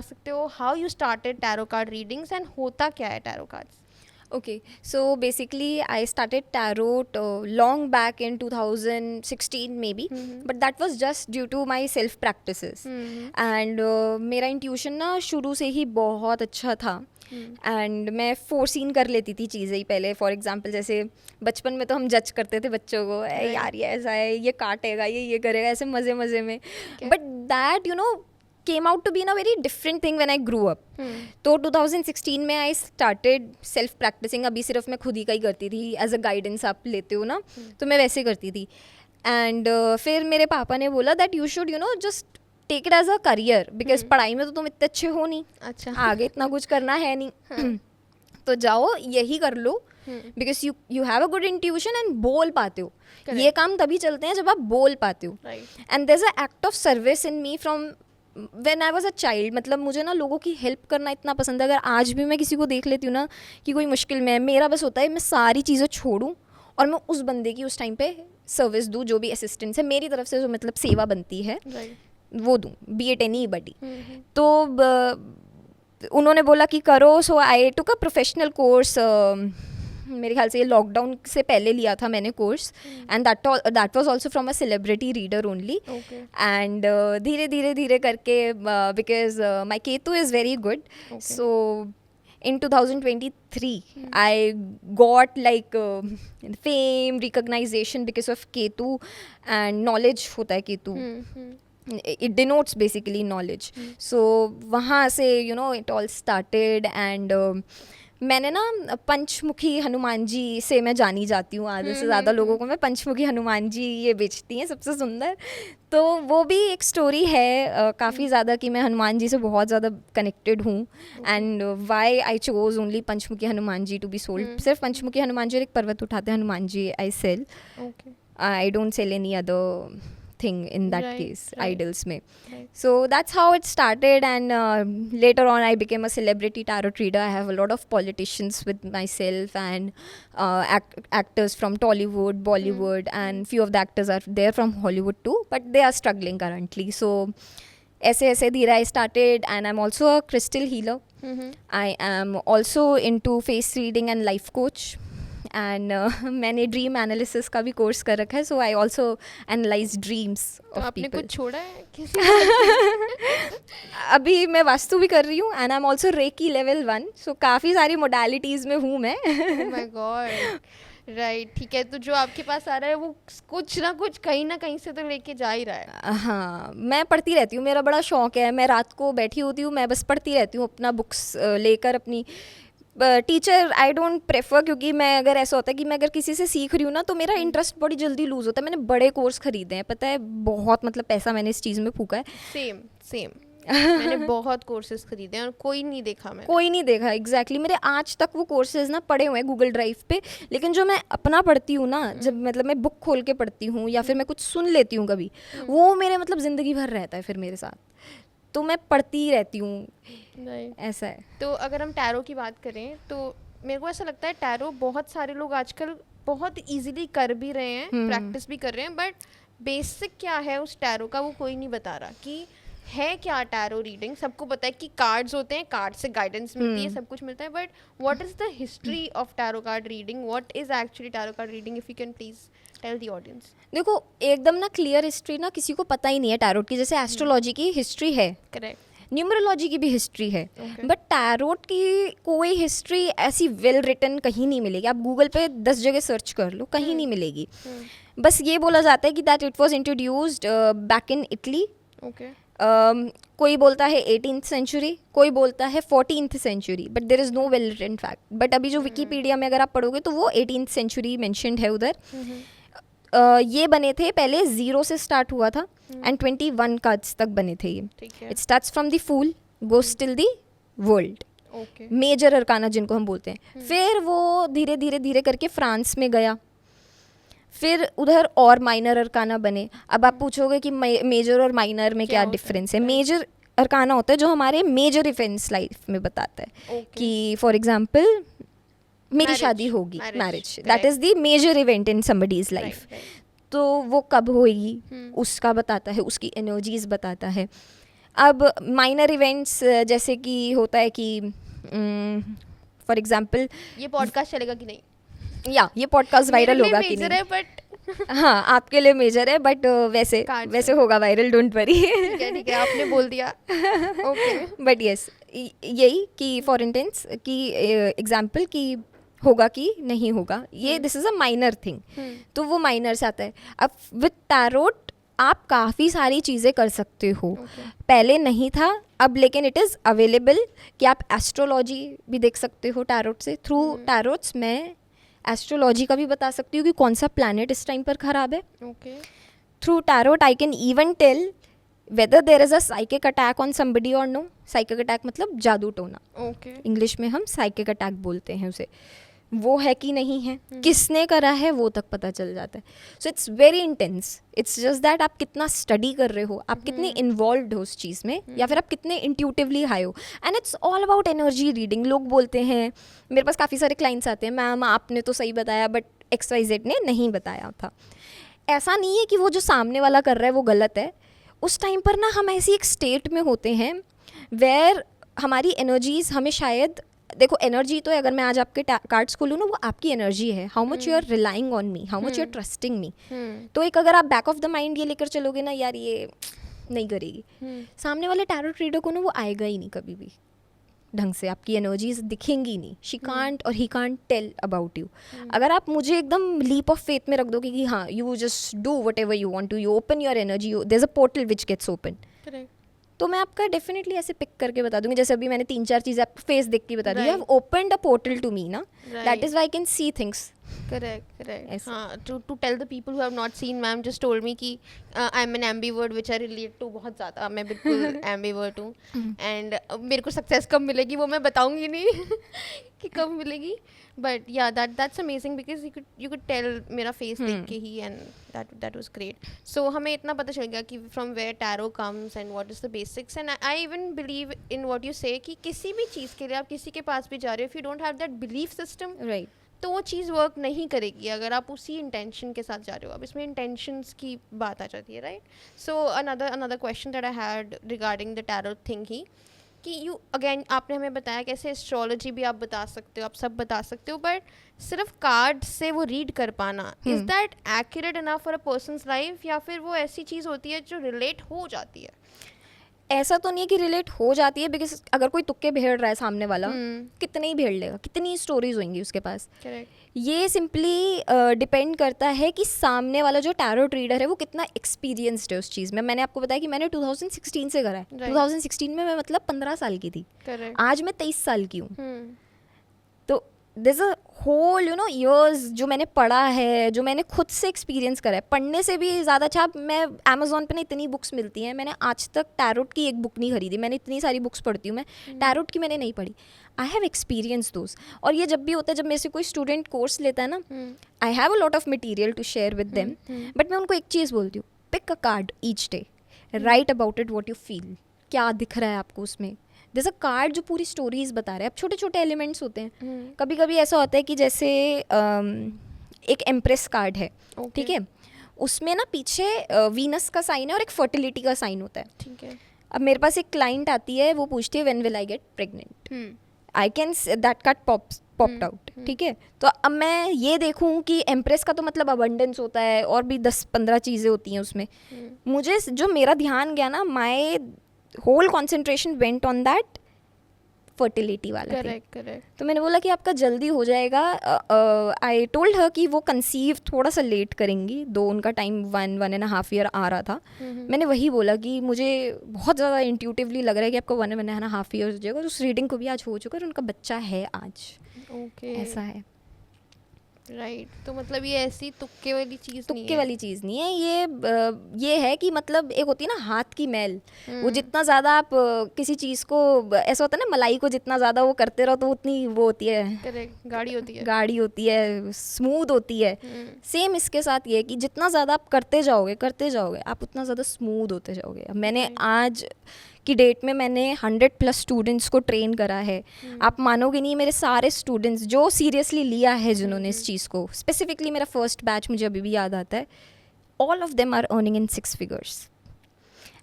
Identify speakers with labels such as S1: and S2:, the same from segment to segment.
S1: सकते हो how you started tarot card readings and होता क्या है tarot cards?
S2: Okay, so basically, I started tarot long back in 2016 maybe, but that was just due to my self practices. And मेरा intuition ना शुरू से ही बहुत अच्छा था. एंड मैं फोरसीन कर लेती थी चीज़ें ही पहले. फॉर एग्जांपल जैसे बचपन में तो हम जज करते थे बच्चों को, "ए यार ये ऐसा है, ये काटेगा, ये करेगा", ऐसे मज़े मज़े में. But that came out to be in a very different thing when I grew up. तो 2016 में आई स्टार्टेड सेल्फ प्रैक्टिसिंग. अभी सिर्फ मैं खुद ही का ही करती थी, एज अ गाइडेंस आप लेते हो ना, तो मैं वैसे करती थी. एंड फिर मेरे पापा ने बोला that you should just take it as a career, because पढ़ाई में तो तुम इतने अच्छे हो नहीं,
S1: अच्छा,
S2: आगे इतना कुछ करना है नहीं. तो जाओ यही कर लो, because you have a good intuition and बोल पाते हो. ये काम तभी चलते हैं जब आप बोल पाते हो. And there is a act of service in me from when I was a child. मतलब मुझे ना लोगों की हेल्प करना इतना पसंद है. अगर आज भी मैं किसी को देख लेती हूँ ना कि कोई मुश्किल में है, मेरा बस होता है मैं सारी चीज़ें छोड़ूँ और मैं उस बंदे की उस टाइम पे सर्विस दूँ. जो भी असिस्टेंस है मेरी तरफ से, जो मतलब सेवा बनती है वो दूँ, बी इट एनी बडी. तो उन्होंने बोला कि करो. सो आई टुक अ प्रोफेशनल कोर्स. मेरे ख्याल से ये लॉकडाउन से पहले लिया था मैंने course. And that was also from a celebrity reader only. And धीरे धीरे धीरे करके, because my Ketu is very good, so in 2023 I got like fame, recognition because of ketu, and knowledge hota hai ketu. It denotes basically knowledge. So वहाँ से it all started. And मैंने ना पंचमुखी हनुमान जी से मैं जानी जाती हूँ. आधे से ज़्यादा लोगों को मैं पंचमुखी हनुमान जी ये बेचती हैं सबसे सुंदर. तो वो भी एक स्टोरी है काफ़ी ज़्यादा कि मैं हनुमान जी से बहुत ज़्यादा कनेक्टेड हूँ. And why I chose only Panchmukhi Hanuman ji to be sold. सिर्फ पंचमुखी हनुमान जी और एक पर्वत उठाते Hanuman ji I sell. I don't sell any other thing in that case, idols mein. So that's how it started. And later on I became a celebrity tarot reader. I have a lot of politicians with myself, and actors from Tollywood, Bollywood, and few of the actors are there from Hollywood too, but they are struggling currently. So ऐसे धीरे I started. And I'm also a crystal healer. I am also into face reading and life coach. And मैंने dream analysis का भी course कर रखा है. So I also analyse dreams of
S1: आपने
S2: people.
S1: कुछ छोड़ा है किसी?
S2: अभी मैं वास्तु भी कर रही हूँ. And I am also reiki level 1. So काफ़ी सारी मोडालिटीज़ में हूँ मैं.
S1: माय गॉड, राइट, ठीक है. तो जो आपके पास आ रहा है वो कुछ ना कुछ कहीं ना कहीं से तो लेके जा ही रहा है.
S2: हाँ, मैं पढ़ती रहती हूँ. मेरा बड़ा शौक है. मैं रात को बैठी होती हूँ, मैं बस पढ़ती रहती हूँ अपना बुक्स लेकर. अपनी टीचर आई डोंट प्रेफर, क्योंकि मैं अगर ऐसा होता है कि मैं अगर किसी से सीख रही हूँ ना तो मेरा इंटरेस्ट बड़ी जल्दी लूज होता है. मैंने बड़े कोर्स खरीदे हैं, पता है, बहुत मतलब पैसा मैंने इस चीज़ में फूका है.
S1: सेम मैंने बहुत कोर्सेज खरीदे हैं और कोई नहीं देखा. मैंने
S2: कोई नहीं देखा. एग्जैक्टली मेरे आज तक वो कोर्सेज ना पड़े हुए हैं गूगल ड्राइव पे. लेकिन जो मैं अपना पढ़ती हूँ ना, जब मतलब मैं बुक खोल के पढ़ती हूँ या फिर मैं कुछ सुन लेती हूँ कभी, वो मेरे मतलब ज़िंदगी भर रहता है फिर मेरे साथ. तो मैं पढ़ती रहती हूँ. ऐसा है.
S1: तो अगर हम टैरो की बात करें तो मेरे को ऐसा लगता है टैरो बहुत सारे लोग आजकल बहुत इजीली कर भी रहे हैं, प्रैक्टिस भी कर रहे हैं, बट बेसिक क्या है उस टैरो का वो कोई नहीं बता रहा कि है क्या टैरो रीडिंग. सबको पता है कि कार्ड्स होते हैं, कार्ड से गाइडेंस मिलती है, सब कुछ मिलता है, but what is the history of tarot card reading? What is actually tarot card reading? If you can please tell the audience.
S2: देखो, एकदम ना क्लियर हिस्ट्री ना किसी को पता ही नहीं है टैरोट की. जैसे एस्ट्रोलॉजी की हिस्ट्री है,
S1: करेक्ट,
S2: न्यूमरोलॉजी की भी हिस्ट्री है, बट टैरोट की कोई हिस्ट्री ऐसी वेल रिटन कहीं नहीं मिलेगी. आप गूगल पे 10 जगह सर्च कर लो, कहीं नहीं मिलेगी. बस ये बोला जाता है कि that it was introduced back in Italy. कोई बोलता है 18th सेंचुरी, कोई बोलता है 14th century, but there is no well written fact. But अभी जो विकीपीडिया में अगर आप पढ़ोगे तो वो 18th सेंचुरी मैंशनड है उधर. ये बने थे पहले, 0 से स्टार्ट हुआ था एंड 21 कार्ड्स तक बने थे ये. It starts from the fool, goes till the world, major arcana जिनको हम बोलते हैं. फिर वो धीरे धीरे धीरे करके फ्रांस में गया. फिर उधर और माइनर अरकाना बने. अब आप पूछोगे कि मेजर और माइनर में क्या डिफरेंस है. मेजर अरकाना होता है जो हमारे मेजर इवेंट्स लाइफ में बताता है कि फॉर एग्जाम्पल मेरी शादी होगी, marriage, that is the major event in somebody's life. तो वो कब होगी उसका बताता है, उसकी एनर्जीज बताता है. अब माइनर इवेंट्स जैसे कि होता है कि फॉर एग्जांपल
S1: ये पॉडकास्ट चलेगा कि नहीं,
S2: या ये पॉडकास्ट वायरल होगा कि नहीं,
S1: बट
S2: हाँ आपके लिए मेजर है बट वैसे होगा वायरल, डोंट वरी।
S1: ठीक है आपने बोल दिया। ओके
S2: बट यस यही कि फॉर इंटेंस कि एग्जाम्पल कि होगा कि नहीं होगा, ये this is a minor thing, तो वो माइनर से आता है। अब विथ टैरोट आप काफ़ी सारी चीज़ें कर सकते हो, पहले नहीं था अब, लेकिन इट इज़ अवेलेबल कि आप एस्ट्रोलॉजी भी देख सकते हो टैरोट से। थ्रू टैरोट्स मैं एस्ट्रोलॉजी का भी बता सकती हूँ कि कौन सा प्लैनेट इस टाइम पर ख़राब है।
S1: Okay
S2: through tarot I can even tell whether there is a psychic attack on somebody or no. Psychic attack मतलब जादू टोना,
S1: ओके
S2: इंग्लिश में हम साइकिक अटैक बोलते हैं उसे, वो है कि नहीं है, किसने करा है वो तक पता चल जाता है। So it's very intense, it's just that आप कितना स्टडी कर रहे हो, आप कितने इन्वॉल्व हो उस चीज़ में, या फिर आप कितने इंट्यूटिवली हाई हो। And it's all about energy reading. लोग बोलते हैं, मेरे पास काफ़ी सारे क्लाइंट्स आते हैं, मैम आपने तो सही बताया बट XYZ ने नहीं बताया था। ऐसा नहीं है कि वो जो सामने वाला कर रहा है वो गलत है, उस टाइम पर ना हम ऐसी एक स्टेट में होते हैं वेयर हमारी एनर्जीज हमें शायद, देखो एनर्जी तो है, अगर मैं आज आपके कार्ड्स खोलूँ ना वो आपकी एनर्जी है, how much you are relying on me, how much you are trusting me. तो एक अगर आप बैक ऑफ द माइंड ये लेकर चलोगे ना यार ये नहीं करेगी, सामने वाले टैरोट रीडर को ना वो आएगा ही नहीं कभी भी ढंग से, आपकी एनर्जीज दिखेंगी नहीं, she can't or he can't tell about you. अगर आप मुझे एकदम लीप ऑफ फेथ में रख दोगे कि हाँ you just do whatever you want to, you open your energy, there is a portal which gets open, तो मैं आपका डेफिनेटली ऐसे पिक करके बता दूंगी। जैसे अभी मैंने 3-4 चीज़ें आपको फेस देख के बता दी, you have opened a portal to me ना, that is why I can see things.
S1: Correct. To tell the people who have not seen, ma'am just told me कि I'm an ambivert which I relate to बहुत ज़्यादा, मैं बिल्कुल ambivert हूँ, and मेरे को success कब मिलेगी वो मैं बताऊँगी नहीं कि कब मिलेगी, but yeah that's amazing because you could tell मेरा face देख के ही, and that was great. So हमें इतना पता चल गया कि from where tarot comes and what is the basics, and I even believe in what you say कि किसी भी चीज़ के लिए आप किसी के पास भी जा रहे हो, if you don't have that belief system,
S2: right,
S1: तो वो चीज़ वर्क नहीं करेगी अगर आप उसी इंटेंशन के साथ जा रहे हो। अब इसमें इंटेंशंस की बात आ जाती है, right. So another question that I had regarding the tarot thing he कि यू अगेन आपने हमें बताया कैसे एस्ट्रोलॉजी भी आप बता सकते हो, आप सब बता सकते हो, बट सिर्फ कार्ड से वो रीड कर पाना, is that accurate enough for a person's life, या फिर वो ऐसी चीज़ होती है जो रिलेट हो जाती है?
S2: ऐसा तो नहीं है कि रिलेट हो जाती है, बिकॉज अगर कोई तुक्के भेड़ रहा है सामने वाला, कितने ही भेड़ लेगा, कितनी स्टोरीज होंगी उसके पास। ये सिंपली डिपेंड करता है कि सामने वाला जो टैरोट रीडर है वो कितना एक्सपीरियंस्ड है उस चीज़ में। मैंने आपको बताया कि मैंने 2016 से करा है, 2016 में मैं मतलब 15 साल की थी, आज मैं 23 साल की हूँ। तो this a whole you know years जो मैंने पढ़ा है, जो मैंने खुद से एक्सपीरियंस करा है, पढ़ने से भी ज़्यादा अच्छा। मैं अमेज़ॉन पे ना इतनी बुक्स मिलती हैं, मैंने आज तक टैरोट की एक बुक नहीं खरीदी, मैंने इतनी सारी बुक्स पढ़ती हूँ, मैं टैरोट की मैंने नहीं पढ़ी। आई हैव एक्सपीरियंस दोस। और ये जब भी होता है, जब मेरे से कोई स्टूडेंट कोर्स लेता है ना, I have a lot of material to share with them, but मैं उनको एक चीज़ बोलती हूँ, pick a card each day, write about it what you feel, क्या दिख रहा है आपको उसमें। जैसे कार्ड जो पूरी स्टोरीज बता रहे हैं, अब छोटे छोटे एलिमेंट्स होते हैं। कभी कभी ऐसा होता है कि जैसे एक एम्प्रेस कार्ड है, ठीक है, उसमें ना पीछे वीनस का साइन है और एक फर्टिलिटी का साइन होता है, ठीक है। अब मेरे पास एक क्लाइंट आती है, वो पूछती है when will I get pregnant, I can that card popped out, ठीक है। तो अब मैं ये देखूं कि एम्प्रेस का तो मतलब अबंडेंस होता है और भी 10-15 चीज़ें होती हैं उसमें। मुझे जो मेरा ध्यान गया ना, my whole concentration went on that fertility वाला। करेक्ट। तो मैंने बोला कि आपका जल्दी हो जाएगा। आई टोल्ड हर कि वो कंसीव थोड़ा सा लेट करेंगी, दो उनका टाइम 1.5 ईयर आ रहा था। मैंने वही बोला कि मुझे बहुत ज़्यादा इंट्यूटिवली लग रहा है कि आपका 1.5 ईयर हो जाएगा। उस रीडिंग को भी आज हो चुका है और उनका बच्चा है आज। ऐसा है,
S1: राइट। तो मतलब ये ऐसी तुक्के वाली चीज़
S2: नहीं है, ये है कि मतलब एक होती है ना हाथ की मैल, वो जितना ज़्यादा आप किसी चीज़ को, ऐसा होता है ना मलाई को जितना ज़्यादा वो करते रहो तो उतनी वो होती है,
S1: करेक्ट, गाढ़ी होती है,
S2: स्मूथ होती है। सेम इसके साथ ये है कि जितना ज़्यादा आप करते जाओगे आप उतना ज़्यादा स्मूथ होते जाओगे। अब मैंने आज की डेट में मैंने 100+ स्टूडेंट्स को ट्रेन करा है। आप मानोगे नहीं, मेरे सारे स्टूडेंट्स जो सीरियसली लिया है, जिन्होंने इस चीज़ को, स्पेसिफिकली मेरा फर्स्ट बैच मुझे अभी भी याद आता है, all of them are earning in 6 figures.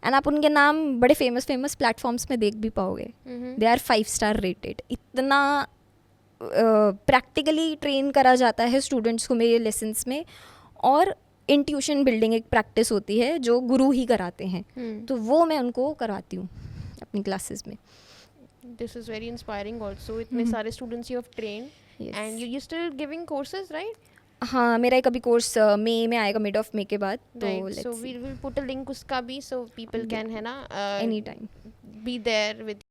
S2: एंड आप उनके नाम बड़े फेमस प्लेटफॉर्म्स में देख भी पाओगे. They are 5-star rated. इतना प्रैक्टिकली ट्रेन करा जाता है स्टूडेंट्स को मेरे लेसन्स में. और इंट्यूशन बिल्डिंग एक प्रैक्टिस होती है जो गुरु ही कराते हैं. तो वो मैं उनको करवाती हूँ अपनी क्लासेस में.
S1: This is very inspiring also. इतने सारे students you have trained.
S2: Yes.
S1: And you still giving courses, right?
S2: हाँ, मेरा एक अभी कोर्स मई में आएगा, मिड ऑफ मई के बाद. तो
S1: Right. So we will put a link उसका भी so people can है ना
S2: any time
S1: be there with